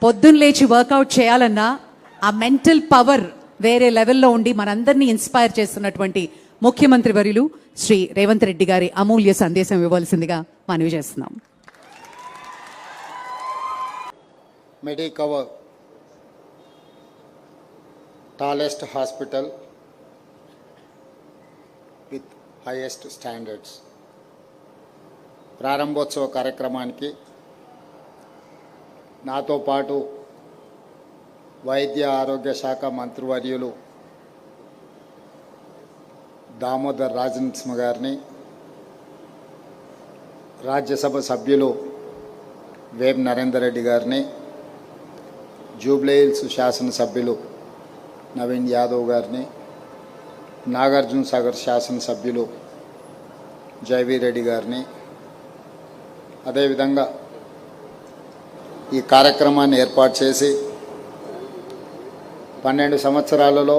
పొద్దున్న లేచి వర్కౌట్ చేయాలన్నా ఆ మెంటల్ పవర్ వేరే లెవెల్లో ఉండి మనందరినీ ఇన్స్పైర్ చేస్తున్నటువంటి ముఖ్యమంత్రి వర్యులు శ్రీ రేవంత్ రెడ్డి గారి అమూల్య సందేశం ఇవ్వాల్సిందిగా మనవి చేస్తున్నాం. Medicover tallest hospital with highest standards ప్రారంభోత్సవ కార్యక్రమానికి నాతో పాటు వైద్య ఆరోగ్య శాఖ మంత్రివర్యులు దామోదర్ రాజనరసింహ గారిని, రాజ్యసభ సభ్యులు వేం నరేందర్ రెడ్డి గారిని, జూబ్లీహిల్స్ శాసనసభ్యులు నవీన్ యాదవ్ గారిని, నాగార్జున సాగర్ శాసనసభ్యులు జైవీ రెడ్డి గారిని, అదేవిధంగా ఈ కార్యక్రమాన్ని ఏర్పాటు చేసి 12 సంవత్సరాలలో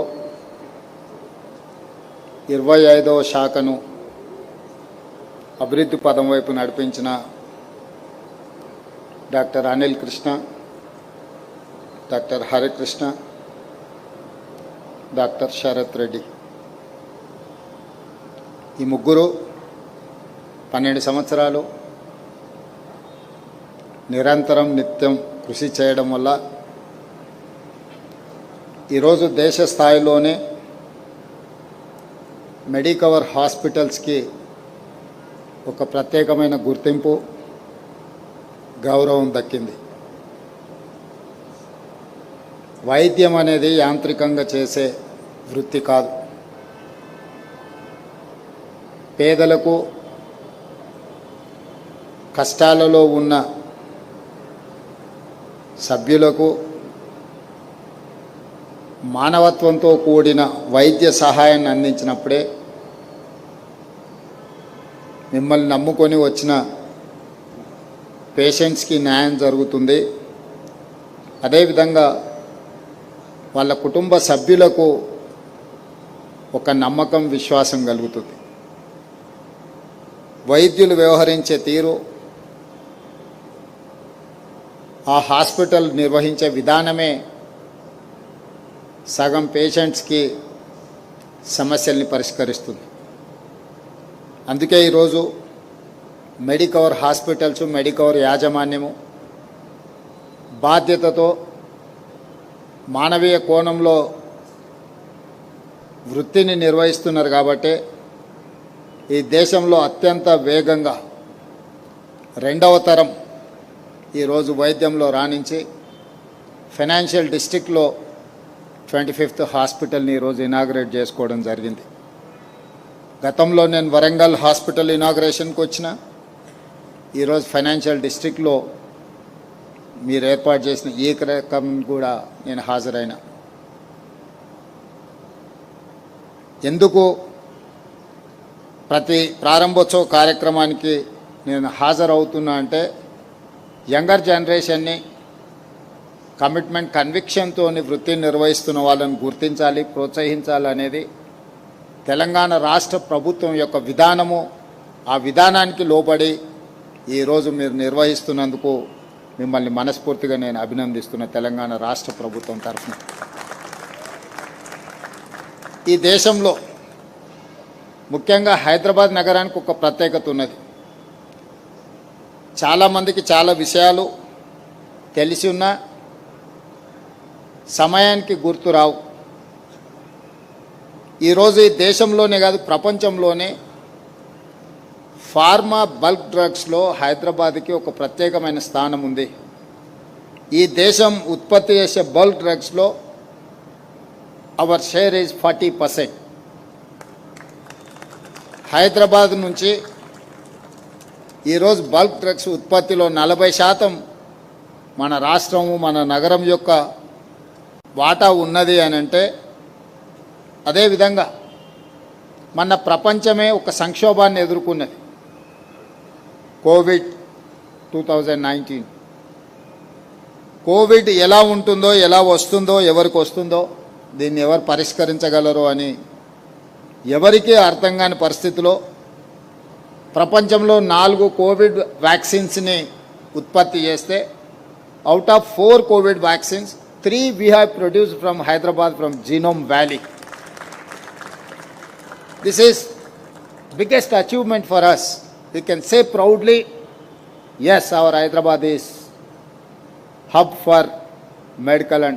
25వ శాఖను అభివృద్ధి పదం వైపు నడిపించిన doctor Anil Krishna, doctor Harikrishna, doctor Sarath Reddy, ఈ ముగ్గురు 12 సంవత్సరాలు నిరంతరం నిత్యం కృషి చేయడం వల్ల ఈరోజు దేశ స్థాయిలోనే మెడికవర్ హాస్పిటల్స్కి ఒక ప్రత్యేకమైన గుర్తింపు, గౌరవం దక్కింది. వైద్యం అనేది యాంత్రికంగా చేసే వృత్తి కాదు. పేదలకు, కష్టాలలో ఉన్న సభ్యులకు మానవత్వంతో కూడిన వైద్య సహాయాన్ని అందించినప్పుడే మిమ్మల్ని నమ్ముకొని వచ్చిన పేషెంట్స్కి న్యాయం జరుగుతుంది. అదేవిధంగా వాళ్ళ కుటుంబ సభ్యులకు ఒక నమ్మకం, విశ్వాసం కలుగుతుంది. వైద్యులు వ్యవహరించే తీరు, ఆ హాస్పిటల్ నిర్వహించే విధానమే సగం పేషెంట్స్కి సమస్యల్ని పరిష్కరిస్తుంది. అందుకే ఈరోజు మెడికవర్ హాస్పిటల్స్, మెడికవర్ యాజమాన్యము బాధ్యతతో మానవీయ కోణంలో వృత్తిని నిర్వహిస్తున్నారు. కాబట్టి ఈ దేశంలో అత్యంత వేగంగా 2వ తరం ఈరోజు వైద్యంలో రాణించి ఫైనాన్షియల్ డిస్ట్రిక్ట్లో 25th హాస్పిటల్ని ఈరోజు ఇనాగ్రేట్ చేసుకోవడం జరిగింది. గతంలో నేను వరంగల్ హాస్పిటల్ ఇనాగ్రేషన్కి వచ్చిన, ఈరోజు ఫైనాన్షియల్ డిస్ట్రిక్ట్లో మీరు ఏర్పాటు చేసిన ఈ కార్యక్రమం కూడా నేను హాజరైన. ఎందుకు ప్రతి ప్రారంభోత్సవ కార్యక్రమానికి నేను హాజరవుతున్నా అంటే, యంగర్ జనరేషన్ని కమిట్మెంట్, కన్విక్షన్తో వృత్తిని నిర్వహిస్తున్న వాళ్ళని గుర్తించాలి, ప్రోత్సహించాలి అనేది తెలంగాణ రాష్ట్ర ప్రభుత్వం యొక్క విధానము. ఆ విధానానికి లోబడి ఈరోజు మీరు నిర్వహిస్తున్నందుకు మిమ్మల్ని మనస్ఫూర్తిగా నేను అభినందిస్తున్న తెలంగాణ రాష్ట్ర ప్రభుత్వం తరఫున. ఈ దేశంలో ముఖ్యంగా హైదరాబాద్ నగరానికి ఒక ప్రత్యేకత ఉన్నది. చాలామందికి చాలా విషయాలు తెలిసి ఉన్నా సమయానికి గుర్తు రావు. ఈరోజు ఈ దేశంలోనే కాదు, ప్రపంచంలోనే ఫార్మా బల్క్ డ్రగ్స్లో హైదరాబాద్కి ఒక ప్రత్యేకమైన స్థానం ఉంది. ఈ దేశం ఉత్పత్తి చేసే బల్క్ డ్రగ్స్లో అవర్ షేర్ ఈజ్ 40%. హైదరాబాద్ నుంచి ఈరోజు బల్క్ డ్రగ్స్ ఉత్పత్తిలో 40% మన రాష్ట్రము, మన నగరం యొక్క వాటా ఉన్నది అని అంటే, అదేవిధంగా మన ప్రపంచమే ఒక సంక్షోభాన్ని ఎదుర్కొన్నది. కోవిడ్ 2019. కోవిడ్ ఎలా ఉంటుందో, ఎలా వస్తుందో, ఎవరికి వస్తుందో, దీన్ని ఎవరు పరిష్కరించగలరో అని ఎవరికీ అర్థం కాని పరిస్థితిలో ప్రపంచంలో 4 కోవిడ్ వ్యాక్సిన్స్ని ఉత్పత్తి చేస్తే out of 4 COVID vaccines, 3 we have produced from Hyderabad, from Genome Valley. This is biggest achievement for us. We can say proudly, yes, our Hyderabad is hub for medical and